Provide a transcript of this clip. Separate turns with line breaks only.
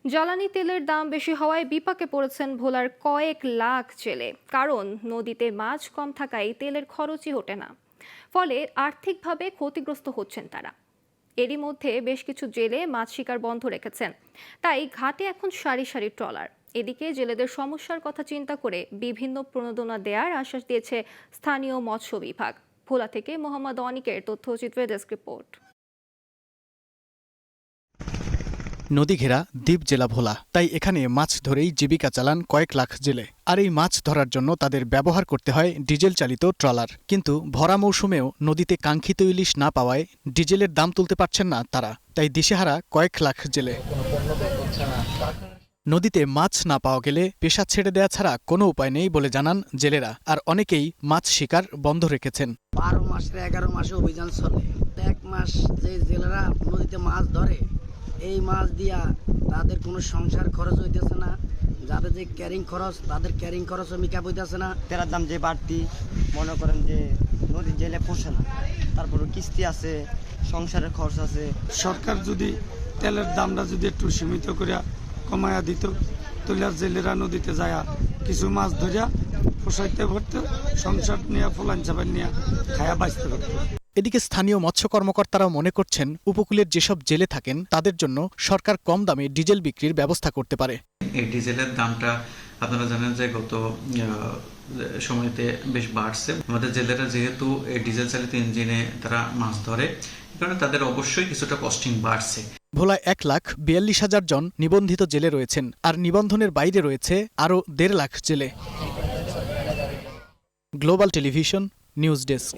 জ্বালানি তেলের দাম বেশি হওয়ায় বিপাকে পড়েছেন ভোলার কয়েক লাখ জেলে। কারণ নদীতে মাছ কম থাকায় তেলের খরচই ওঠে না। ফলে আর্থিকভাবে ক্ষতিগ্রস্ত হচ্ছেন তারা। এরই মধ্যে বেশ কিছু জেলে মাছ শিকার বন্ধ রেখেছেন। তাই ঘাটে এখন সারি সারি ট্রলার। এদিকে জেলেদের সমস্যার কথা চিন্তা করে বিভিন্ন প্রণোদনা দেওয়ার আশ্বাস দিয়েছে স্থানীয় মৎস্য বিভাগ। ভোলা থেকে মোহাম্মদ অনিকের তথ্যচিত্রের ডেস্ক রিপোর্ট।
নদী ঘেরা দ্বীপ জেলা ভোলা, তাই এখানে মাছ ধরেই জীবিকা চালান কয়েক লাখ জেলে। আর এই মাছ ধরার জন্য তাদের ব্যবহার করতে হয় ডিজেল চালিত ট্রলার। কিন্তু ভরা মৌসুমেও নদীতে কাঙ্ক্ষিত ইলিশ না পাওয়ায় ডিজেলের দাম তুলতে পারছেন না তারা, তাই দিশেহারা কয়েক লাখ জেলে। নদীতে মাছ না পাওয়া গেলে পেশা ছেড়ে দেয়া ছাড়া কোনো উপায় নেই বলে জানান জেলেরা। আর অনেকেই মাছ শিকার বন্ধ রেখেছেন।
12 মাসের 11 মাসে অভিযান চলে। এক মাস যে জেলেরা নদীতে মাছ ধরে, এই মাছ দিয়া তাদের কোনো সংসার খরচ হইতেছে না। যাদের যে ক্যারিং খরচ, তাদের ক্যারিং খরচও মিকাপ হইতেছে না।
তেলের দাম যে বাড়তি, মনে করেন যে নদীর জেলে পোষে না, তারপরে কিস্তি আছে, সংসারের খরচ আছে।
সরকার যদি তেলের দামটা যদি একটু সীমিত করে কমায়া দিত, তাহলে জেলেরা নদীতে যায় কিছু মাছ ধরিয়া পোষাইতে পারতো, সংসার নিয়ে ফলান চাপান নিয়ে খায়া বাঁচতে পারতো।
এদিকে স্থানীয় মৎস্য কর্মকর্তারাও মনে করছেন উপকূলের যেসব জেলে থাকেন তাদের জন্য সরকার কম দামে ডিজেল বিক্রির ব্যবস্থা করতে পারে।
এই ডিজেলের দামটা আপনারা জানেন যে গত সময়তে বেশ বাড়ছে। আমাদের জেলেরা যেহেতু এই ডিজেল চালিত ইঞ্জিনে তারা মাছ ধরে, এই কারণে তাদের অবশ্যই কিছুটা কস্টিং বাড়ছে।
ভোলায় 1,42,000 জন নিবন্ধিত জেলে রয়েছেন, আর নিবন্ধনের বাইরে রয়েছে আরও 1.5 লাখ জেলে। Global television news desk.